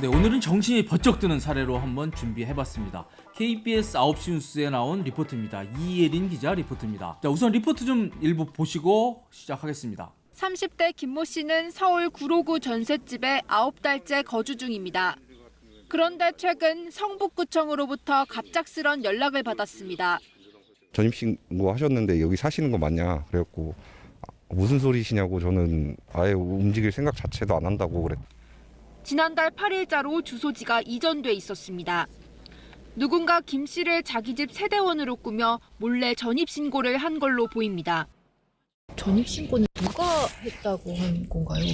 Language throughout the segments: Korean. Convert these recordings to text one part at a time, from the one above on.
네, 오늘은 정신이 번쩍 드는 사례로 한번 준비해봤습니다. KBS 9시 뉴스에 나온 리포트입니다. 이예린 기자 리포트입니다. 자, 우선 리포트 좀 일부 보시고 시작하겠습니다. 30대 김모 씨는 서울 구로구 전셋집에 9달째 거주 중입니다. 그런데 최근 성북구청으로부터 갑작스런 연락을 받았습니다. 전입신고 하셨는데 여기 사시는 거 맞냐? 그래갖고 무슨 소리시냐고 저는 아예 움직일 생각 자체도 안 한다고 그랬. 지난달 8일자로 주소지가 이전돼 있었습니다. 누군가 김 씨를 자기 집 세대원으로 꾸며 몰래 전입신고를 한 걸로 보입니다. 전입신고는 누가 했다고 한 건가요?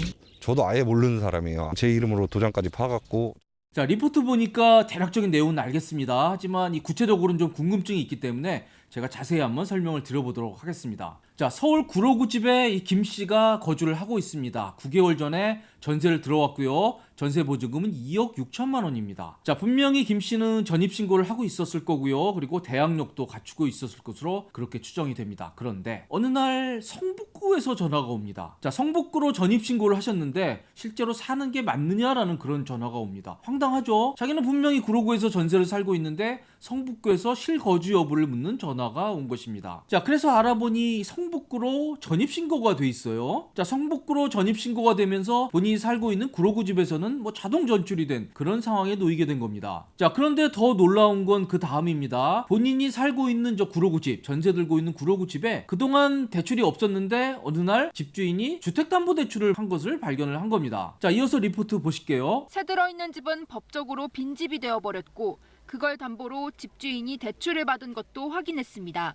저도 아예 모르는 사람이에요. 제 이름으로 도장까지 파갖고. 자, 리포트 보니까 대략적인 내용은 알겠습니다. 하지만 이 구체적으로는 좀 궁금증이 있기 때문에 제가 자세히 한번 설명을 드려보도록 하겠습니다. 자, 서울 구로구 집에 이 김 씨가 거주를 하고 있습니다. 9개월 전에 전세를 들어왔고요. 전세 보증금은 2억 6천만 원입니다. 자, 분명히 김 씨는 전입신고를 하고 있었을 거고요. 그리고 대항력도 갖추고 있었을 것으로 그렇게 추정이 됩니다. 그런데 어느 날 성북구에서 전화가 옵니다. 자, 성북구로 전입신고를 하셨는데 실제로 사는 게 맞느냐라는 그런 전화가 옵니다. 황당하죠? 자기는 분명히 구로구에서 전세를 살고 있는데 성북구에서 실거주 여부를 묻는 전화가 온 것입니다. 자, 그래서 알아보니 성북구로 전입신고가 돼 있어요. 자, 성북구로 전입신고가 되면서 본인이 살고 있는 구로구 집에서는 뭐 자동 전출이 된 그런 상황에 놓이게 된 겁니다. 자, 그런데 더 놀라운 건 그 다음입니다. 본인이 살고 있는 저 구로구 집, 전세 들고 있는 구로구 집에 그동안 대출이 없었는데 어느 날 집주인이 주택담보대출을 한 것을 발견을 한 겁니다. 자, 이어서 리포트 보실게요. 새 들어있는 집은 법적으로 빈집이 되어버렸고 그걸 담보로 집주인이 대출을 받은 것도 확인했습니다.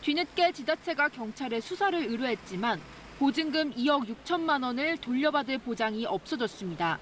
뒤늦게 지자체가 경찰에 수사를 의뢰했지만 보증금 2억 6천만 원을 돌려받을 보장이 없어졌습니다.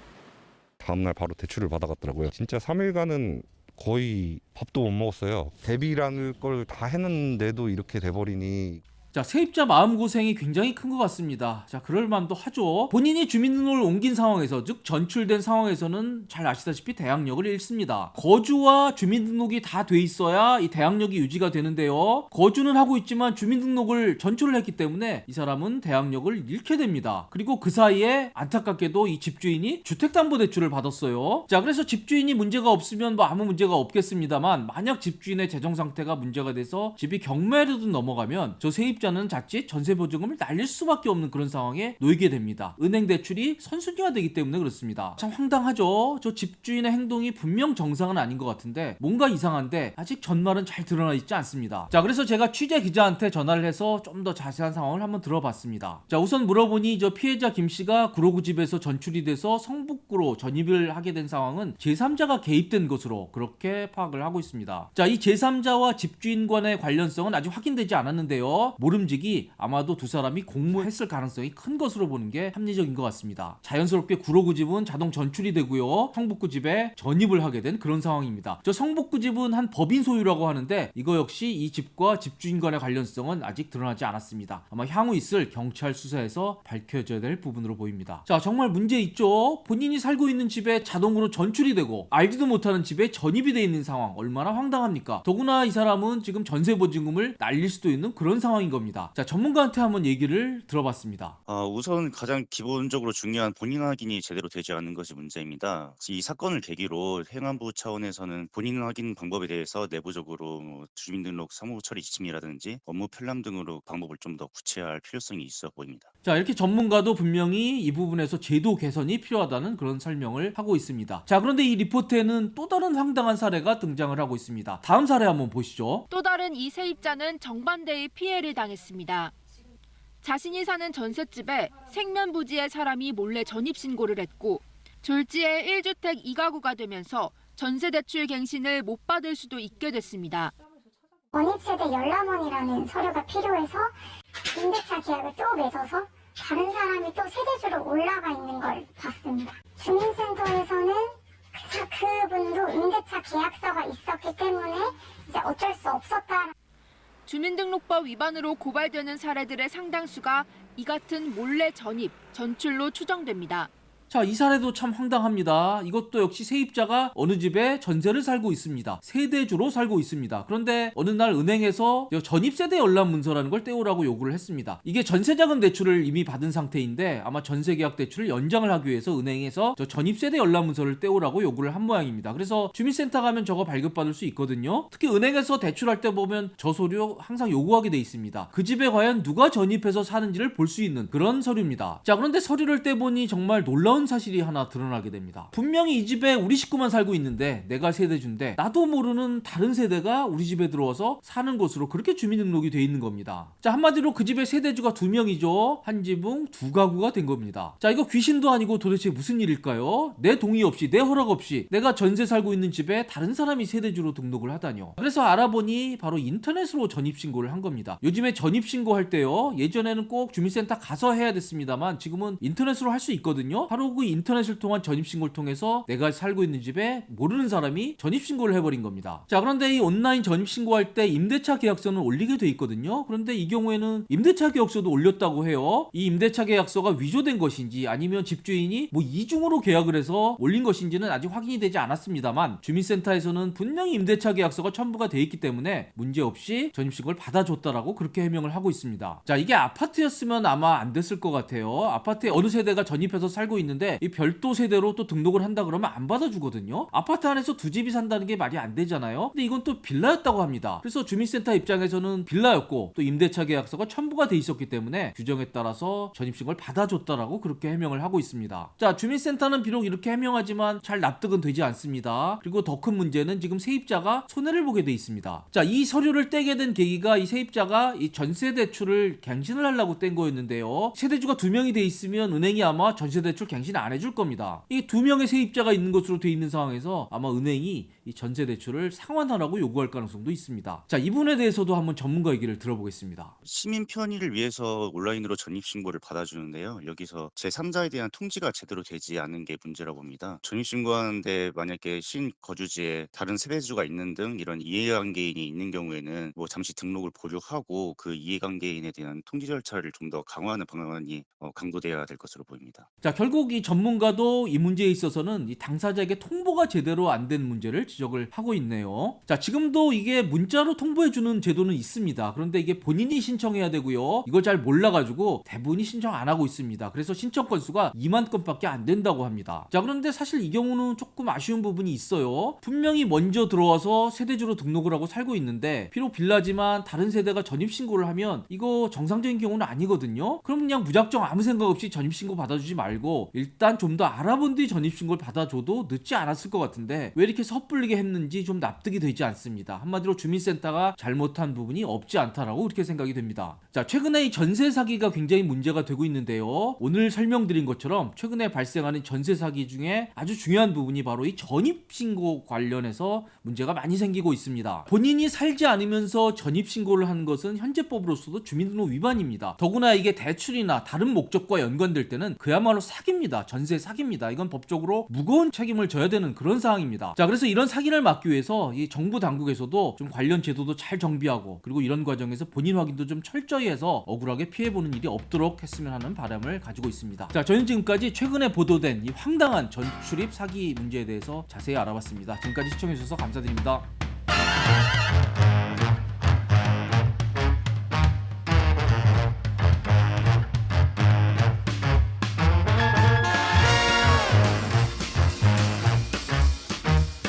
다음날 바로 대출을 받아갔더라고요. 진짜 3일간은 거의 밥도 못 먹었어요. 대비라는 걸 다 했는데도 이렇게 돼버리니. 자, 세입자 마음고생이 굉장히 큰 것 같습니다. 자, 그럴 만도 하죠. 본인이 주민등록을 옮긴 상황에서, 즉 전출된 상황에서는 잘 아시다시피 대항력을 잃습니다. 거주와 주민등록이 다 돼 있어야 이 대항력이 유지가 되는데요. 거주는 하고 있지만 주민등록을 전출을 했기 때문에 이 사람은 대항력을 잃게 됩니다. 그리고 그 사이에 안타깝게도 이 집주인이 주택담보대출을 받았어요. 자, 그래서 집주인이 문제가 없으면 뭐 아무 문제가 없겠습니다만 만약 집주인의 재정 상태가 문제가 돼서 집이 경매로도 넘어가면 저 세입자 자는 자칫 전세 보증금을 날릴 수밖에 없는 그런 상황에 놓이게 됩니다. 은행 대출이 선순위화되기 때문에 그렇습니다. 참 황당하죠. 저 집주인의 행동이 분명 정상은 아닌 것 같은데 뭔가 이상한데 아직 전말은 잘 드러나 있지 않습니다. 자, 그래서 제가 취재 기자한테 전화를 해서 좀 더 자세한 상황을 한번 들어봤습니다. 자, 우선 물어보니 저 피해자 김 씨가 구로구 집에서 전출이 돼서 성북구로 전입을 하게 된 상황은 제3자가 개입된 것으로 그렇게 파악을 하고 있습니다. 자, 이 제3자와 집주인 간의 관련성은 아직 확인되지 않았는데요. 모름지기 아마도 두 사람이 공모했을 가능성이 큰 것으로 보는 게 합리적인 것 같습니다. 자연스럽게 구로구 집은 자동 전출이 되고요. 성북구 집에 전입을 하게 된 그런 상황입니다. 저 성북구 집은 한 법인 소유라고 하는데 이거 역시 이 집과 집주인 간의 관련성은 아직 드러나지 않았습니다. 아마 향후 있을 경찰 수사에서 밝혀져야 될 부분으로 보입니다. 자, 정말 문제 있죠? 본인이 살고 있는 집에 자동으로 전출이 되고 알지도 못하는 집에 전입이 돼 있는 상황 얼마나 황당합니까? 더구나 이 사람은 지금 전세 보증금을 날릴 수도 있는 그런 상황인 겁니다. 자, 전문가한테 한번 얘기를 들어봤습니다. 우선 가장 기본적으로 중요한 본인 확인이 제대로 되지 않는 것이 문제입니다. 이 사건을 계기로 행안부 차원에서는 본인 확인 방법에 대해서 내부적으로 주민등록 사무 처리 지침이라든지 업무 편람 등으로 방법을 좀 더 구체화할 필요성이 있어 보입니다. 자, 이렇게 전문가도 분명히 이 부분에서 제도 개선이 필요하다는 그런 설명을 하고 있습니다. 자, 그런데 이 리포트에는 또 다른 황당한 사례가 등장을 하고 있습니다. 다음 사례 한번 보시죠. 또 다른 이 세입자는 정반대의 피해를 당했습니다. 자신이 사는 전셋집에 생면부지의 사람이 몰래 전입신고를 했고 졸지에 1주택 2가구가 되면서 전세대출 갱신을 못 받을 수도 있게 됐습니다. 원입세대 열람원이라는 서류가 필요해서 임대차 계약을 또 맺어서 다른 사람이 또 세대주로 올라가 있는 걸 봤습니다. 주민센터에서는 그분도 임대차 계약서가 있었기 때문에 이제 어쩔 수 없었다. 주민등록법 위반으로 고발되는 사례들의 상당수가 이 같은 몰래 전입, 전출로 추정됩니다. 자, 이 사례도 참 황당합니다. 이것도 역시 세입자가 어느 집에 전세를 살고 있습니다. 세대주로 살고 있습니다. 그런데 어느 날 은행에서 전입세대 열람 문서라는 걸 떼오라고 요구를 했습니다. 이게 전세자금 대출을 이미 받은 상태인데 아마 전세계약 대출을 연장을 하기 위해서 은행에서 전입세대 열람 문서를 떼오라고 요구를 한 모양입니다. 그래서 주민센터 가면 저거 발급받을 수 있거든요. 특히 은행에서 대출할 때 보면 저 서류 항상 요구하게 돼 있습니다. 그 집에 과연 누가 전입해서 사는지를 볼 수 있는 그런 서류입니다. 자, 그런데 서류를 떼보니 정말 놀라운 사실이 하나 드러나게 됩니다. 분명히 이 집에 우리 식구만 살고 있는데 내가 세대주인데 나도 모르는 다른 세대가 우리 집에 들어와서 사는 곳으로 그렇게 주민등록이 돼 있는 겁니다. 자, 한마디로 그 집에 세대주가 2명이죠. 한 지붕 2가구가 된 겁니다. 자, 이거 귀신도 아니고 도대체 무슨 일일까요? 내 동의 없이, 내 허락 없이 내가 전세 살고 있는 집에 다른 사람이 세대주로 등록을 하다뇨. 그래서 알아보니 바로 인터넷으로 전입신고를 한 겁니다. 요즘에 전입신고할 때요, 예전에는 꼭 주민센터 가서 해야 됐습니다만 지금은 인터넷으로 할 수 있거든요. 바로 그 인터넷을 통한 전입신고를 통해서 내가 살고 있는 집에 모르는 사람이 전입신고를 해버린 겁니다. 자, 그런데 이 온라인 전입신고할 때 임대차 계약서는 올리게 돼 있거든요. 그런데 이 경우에는 임대차 계약서도 올렸다고 해요. 이 임대차 계약서가 위조된 것인지 아니면 집주인이 뭐 이중으로 계약을 해서 올린 것인지는 아직 확인이 되지 않았습니다만 주민센터에서는 분명히 임대차 계약서가 첨부가 돼 있기 때문에 문제없이 전입신고를 받아줬다라고 그렇게 해명을 하고 있습니다. 자, 이게 아파트였으면 아마 안 됐을 것 같아요. 아파트에 어느 세대가 전입해서 살고 있는데 이 별도 세대로 또 등록을 한다 그러면 안 받아주거든요. 아파트 안에서 두 집이 산다는 게 말이 안 되잖아요. 근데 이건 또 빌라였다고 합니다. 그래서 주민센터 입장에서는 빌라였고 또 임대차 계약서가 첨부가 돼 있었기 때문에 규정에 따라서 전입신고를 받아줬다라고 그렇게 해명을 하고 있습니다. 자, 주민센터는 비록 이렇게 해명하지만 잘 납득은 되지 않습니다. 그리고 더 큰 문제는 지금 세입자가 손해를 보게 돼 있습니다. 자, 이 서류를 떼게 된 계기가 이 세입자가 이 전세 대출을 갱신을 하려고 뗀 거였는데요. 세대주가 2명이 돼 있으면 은행이 아마 전세 대출 갱신 안 해줄 겁니다. 이 2명의 세입자가 있는 것으로 돼 있는 상황에서 아마 은행이 이 전세 대출을 상환하라고 요구할 가능성도 있습니다. 자, 이 부분에 대해서도 한번 전문가 얘기를 들어보겠습니다. 시민 편의를 위해서 온라인으로 전입신고를 받아주는데요. 여기서 제3자에 대한 통지가 제대로 되지 않은 게 문제라고 봅니다. 전입신고하는데 만약에 신거주지에 다른 세대주가 있는 등 이런 이해관계인이 있는 경우에는 뭐 잠시 등록을 보류하고 그 이해관계인에 대한 통지 절차를 좀 더 강화하는 방안이 강구돼야 될 것으로 보입니다. 자, 결국 이 전문가도 이 문제에 있어서는 이 당사자에게 통보가 제대로 안 된 문제를 지적을 하고 있네요. 자, 지금도 이게 문자로 통보해주는 제도는 있습니다. 그런데 이게 본인이 신청해야 되고요. 이걸 잘 몰라가지고 대부분이 신청 안 하고 있습니다. 그래서 신청 건수가 2만 건밖에 안 된다고 합니다. 자, 그런데 사실 이 경우는 조금 아쉬운 부분이 있어요. 분명히 먼저 들어와서 세대주로 등록을 하고 살고 있는데 비록 빌라지만 다른 세대가 전입신고를 하면 이거 정상적인 경우는 아니거든요. 그럼 그냥 무작정 아무 생각 없이 전입신고 받아주지 말고 일단 좀 더 알아본 뒤 전입신고를 받아줘도 늦지 않았을 것 같은데 왜 이렇게 섣불리게 했는지 좀 납득이 되지 않습니다. 한마디로 주민센터가 잘못한 부분이 없지 않다라고 그렇게 생각이 됩니다. 자, 최근에 이 전세 사기가 굉장히 문제가 되고 있는데요. 오늘 설명드린 것처럼 최근에 발생하는 전세 사기 중에 아주 중요한 부분이 바로 이 전입신고 관련해서 문제가 많이 생기고 있습니다. 본인이 살지 않으면서 전입신고를 하는 것은 현재법으로서도 주민등록 위반입니다. 더구나 이게 대출이나 다른 목적과 연관될 때는 그야말로 사기입니다. 전세 사기입니다. 이건 법적으로 무거운 책임을 져야 되는 그런 상황입니다. 자, 그래서 이런 사기를 막기 위해서 이 정부 당국에서도 좀 관련 제도도 잘 정비하고 그리고 이런 과정에서 본인 확인도 좀 철저히 해서 억울하게 피해보는 일이 없도록 했으면 하는 바람을 가지고 있습니다. 자, 저는 지금까지 최근에 보도된 이 황당한 전출입 사기 문제에 대해서 자세히 알아봤습니다. 지금까지 시청해주셔서 감사드립니다.